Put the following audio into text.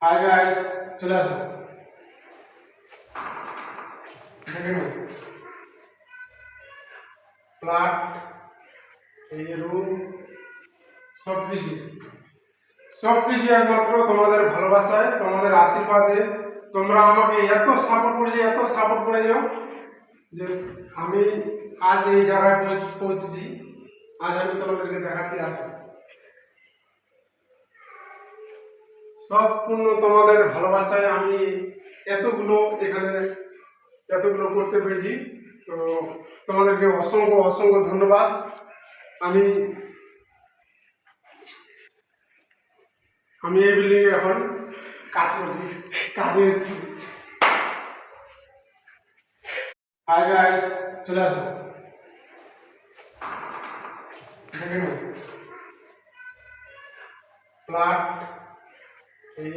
Hi guys, চলে আসো। দেখেন ফ্ল্যাট, এই রুম, সবকিছু সবকিছু একমাত্র তোমাদের ভালোবাসায়, তোমাদের আশীর্বাদে। তোমরা আমাকে এত সাপোর্ট করেছো যে আমি আজ এই জায়গায় পৌঁছেছি। আজ আমি তোমাদেরকে দেখাচ্ছি। আসো, সম্পূর্ণ তোমাদের ভালোবাসায় আমি এখানে এতগুলো করতে পেরেছি। তো তোমাদেরকে অসংখ্য অসংখ্য ধন্যবাদ। আমি আমি এই বিল্ডিং এ এখন কাজ করছি, কাজে এসেছি। হাই গাইস, চলে আসো। দেখেন ফ্ল্যাট, এই